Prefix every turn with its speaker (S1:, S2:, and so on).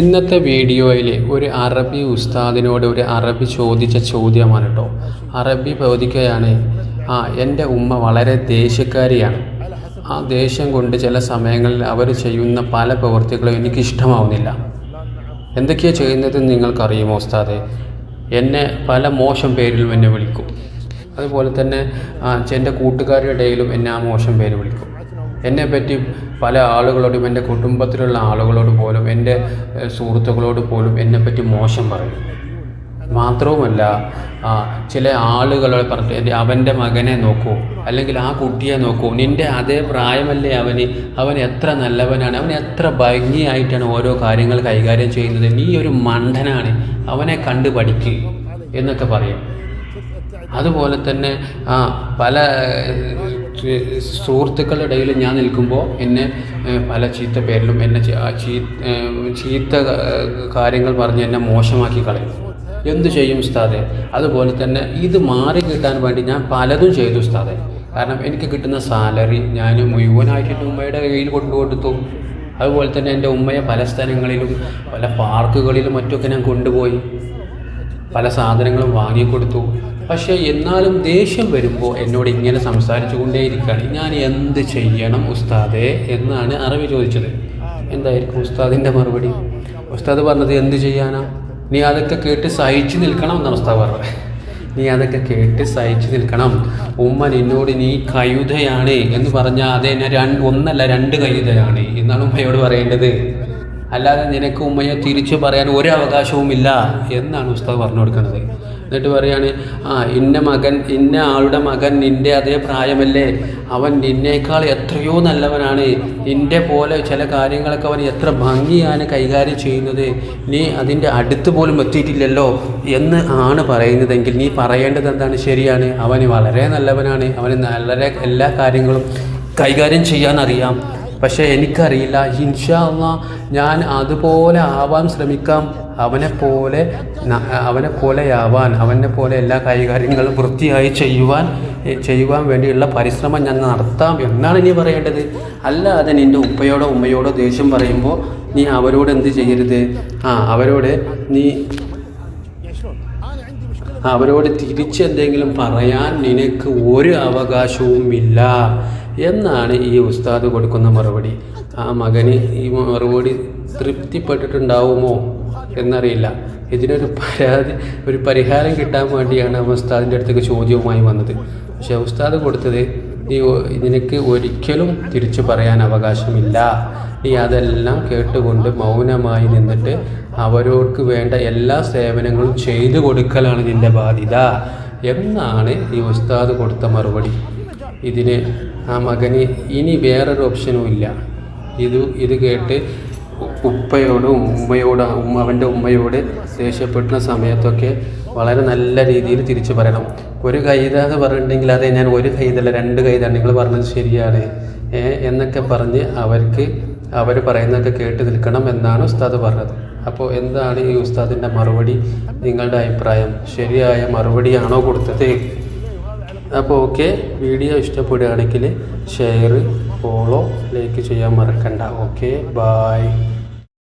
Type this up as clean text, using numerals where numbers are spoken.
S1: ഇന്നത്തെ വീഡിയോയിൽ ഒരു അറബി ഉസ്താദിനോട് ഒരു അറബി ചോദിച്ച ചോദ്യമാണ് കേട്ടോ. അറബി ചോദിക്കുകയാണ്, എൻ്റെ ഉമ്മ വളരെ ദേഷ്യക്കാരിയാണ്. ആ ദേഷ്യം കൊണ്ട് ചില സമയങ്ങളിൽ അവർ ചെയ്യുന്ന പല പ്രവൃത്തികളും എനിക്കിഷ്ടമാവുന്നില്ല. എന്തൊക്കെയാണ് ചെയ്യുന്നതെന്ന് നിങ്ങൾക്കറിയുമോ ഉസ്താദെ? എന്നെ പല മോശം പേരിലും എന്നെ വിളിക്കും. അതുപോലെ തന്നെ എൻ്റെ കൂട്ടുകാരുടെ ഇടയിലും എന്നെ ആ മോശം പേര് വിളിക്കും. എന്നെപ്പറ്റി പല ആളുകളോടും, എൻ്റെ കുടുംബത്തിലുള്ള ആളുകളോട് പോലും, എൻ്റെ സുഹൃത്തുക്കളോട് പോലും എന്നെപ്പറ്റി മോശം പറയും. മാത്രവുമല്ല, ചില ആളുകളോട് പറഞ്ഞിട്ട് അവൻ്റെ മകനെ നോക്കൂ, അല്ലെങ്കിൽ ആ കുട്ടിയെ നോക്കൂ, നിൻ്റെ അതേ പ്രായമല്ലേ അവൻ എത്ര നല്ലവനാണ്, അവൻ എത്ര ഭംഗിയായിട്ടാണ് ഓരോ കാര്യങ്ങൾ കൈകാര്യം ചെയ്യുന്നത്, നീ ഒരു മണ്ടനാണ്, അവനെ കണ്ട് പഠിക്കുക എന്നൊക്കെ പറയും. അതുപോലെ തന്നെ പല സുഹൃത്തുക്കളുടെ ഇടയിൽ ഞാൻ നിൽക്കുമ്പോൾ എന്നെ പല ചീത്ത പേരിലും, എന്നെ ചീത്ത കാര്യങ്ങൾ പറഞ്ഞ് എന്നെ മോശമാക്കി കളയും. എന്തു ചെയ്യും ഉസ്താദെ? അതുപോലെ തന്നെ ഇത് മാറി കിട്ടാൻ വേണ്ടി ഞാൻ പലതും ചെയ്തു ഉസ്താദെ. കാരണം എനിക്ക് കിട്ടുന്ന സാലറി ഞാൻ മുഴുവനായിട്ട് എൻ്റെ ഉമ്മയുടെ കയ്യിൽ കൊണ്ടുകൊടുത്തു. അതുപോലെ തന്നെ എൻ്റെ ഉമ്മയെ പല സ്ഥലങ്ങളിലും, പല പാർക്കുകളിലും മറ്റൊക്കെ ഞാൻ കൊണ്ടുപോയി പല സാധനങ്ങളും വാങ്ങിക്കൊടുത്തു. പക്ഷേ എന്നാലും ദേഷ്യം വരുമ്പോൾ എന്നോട് ഇങ്ങനെ സംസാരിച്ചു കൊണ്ടേയിരിക്കുകയാണ്. ഞാൻ എന്ത് ചെയ്യണം ഉസ്താദെ എന്നാണ് അറബി ചോദിച്ചത്. എന്തായിരിക്കും ഉസ്താദിൻ്റെ മറുപടി? ഉസ്താദ് പറഞ്ഞത് എന്ത് ചെയ്യാനാ? നീ അതൊക്കെ കേട്ട് സഹിച്ചു നിൽക്കണം എന്നാണ് ഉസ്താദ് പറഞ്ഞത്. നീ അതൊക്കെ കേട്ട് സഹിച്ചു നിൽക്കണം. ഉമ്മ നിന്നോട് നീ കഴുതയാണ് എന്ന് പറഞ്ഞാൽ അതേ ഒന്നല്ല 2 കഴുതയാണ് എന്നാണ് ഉമ്മയോട് പറയേണ്ടത്. അല്ലാതെ നിനക്ക് ഉമ്മയെ തിരിച്ചു പറയാൻ ഒരു അവകാശവുമില്ല എന്നാണ് ഉസ്താദ് പറഞ്ഞു കൊടുക്കുന്നത്. എന്നിട്ട് പറയാണ്, ഇന്ന ആളുടെ മകൻ നിൻ്റെ അതേ പ്രായമല്ലേ, അവൻ നിന്നേക്കാൾ എത്രയോ നല്ലവനാണ്, നിൻ്റെ പോലെ ചില കാര്യങ്ങളൊക്കെ അവൻ എത്ര ഭംഗിയാണ് കൈകാര്യം ചെയ്യുന്നത്, നീ അതിൻ്റെ അടുത്ത് പോലും എത്തിയിട്ടില്ലല്ലോ എന്ന് ആണ് പറയുന്നതെങ്കിൽ നീ പറയേണ്ടത് എന്താണ്? ശരിയാണ്, അവന് വളരെ നല്ലവനാണ്, അവന് വളരെ എല്ലാ കാര്യങ്ങളും കൈകാര്യം ചെയ്യാൻ അറിയാം. പക്ഷേ എനിക്കറിയില്ല, ഇൻഷാ അല്ലാഹ് ഞാൻ അതുപോലെ ആവാൻ ശ്രമിക്കാം, അവനെ പോലെയാവാൻ, അവനെ പോലെ എല്ലാ കൈകാര്യങ്ങളും വൃത്തിയായി ചെയ്യുവാൻ വേണ്ടിയുള്ള പരിശ്രമം ഞാൻ നടത്താം എന്നാണ് നീ പറയേണ്ടത്. അല്ലാതെ നിൻ്റെ ഉപ്പയോടോ ഉമ്മയോടോ ദേഷ്യം പറയുമ്പോൾ നീ അവരോട് എന്ത് ചെയ്യരുത്? അവരോട് തിരിച്ചെന്തെങ്കിലും പറയാൻ നിനക്ക് ഒരു അവകാശവുമില്ല എന്നാണ് ഈ ഉസ്താദ് കൊടുക്കുന്ന മറുപടി. ആ മകന് ഈ മറുപടി തൃപ്തിപ്പെട്ടിട്ടുണ്ടാവുമോ എന്നറിയില്ല. ഇതിനൊരു പരിഹാരം കിട്ടാൻ വേണ്ടിയാണ് ഉസ്താദിൻ്റെ അടുത്തേക്ക് ചോദ്യവുമായി വന്നത്. പക്ഷേ ഉസ്താദ് കൊടുത്തത്, നിനക്ക് ഒരിക്കലും തിരിച്ചു പറയാൻ അവകാശമില്ല, നീ അതെല്ലാം കേട്ടുകൊണ്ട് മൗനമായി നിന്നിട്ട് അവരോർക്ക് വേണ്ട എല്ലാ സേവനങ്ങളും ചെയ്തു കൊടുക്കലാണ് നിൻ്റെ ബാധ്യത എന്നാണ് ഈ ഉസ്താദ് കൊടുത്ത മറുപടി. ഇതിന് ആ മകന് ഇനി വേറൊരു ഓപ്ഷനും ഇല്ല. ഇത് കേട്ട് അവൻ്റെ ഉമ്മയോട് ദേഷ്യപ്പെടുന്ന സമയത്തൊക്കെ വളരെ നല്ല രീതിയിൽ തിരിച്ചു പറയണം. ഒരു കൈത എന്ന് പറഞ്ഞിട്ടുണ്ടെങ്കിൽ അതെ, ഞാൻ ഒരു കൈതല്ല 2 കൈതാണ്, നിങ്ങൾ പറഞ്ഞത് ശരിയാണ് എന്നൊക്കെ പറഞ്ഞ് അവർ പറയുന്നതൊക്കെ കേട്ട് നിൽക്കണം എന്നാണ് ഉസ്താദ് പറഞ്ഞത്. അപ്പോൾ എന്താണ് ഈ ഉസ്താദിൻ്റെ മറുപടി? നിങ്ങളുടെ അഭിപ്രായം ശരിയായ മറുപടിയാണോ കൊടുത്തത്? അപ്പോൾ ഓക്കെ, വീഡിയോ ഇഷ്ടപ്പെടുകയാണെങ്കിൽ ഷെയർ, ഫോളോ, ലൈക്ക് ചെയ്യാൻ മറക്കണ്ട. Okay, bye.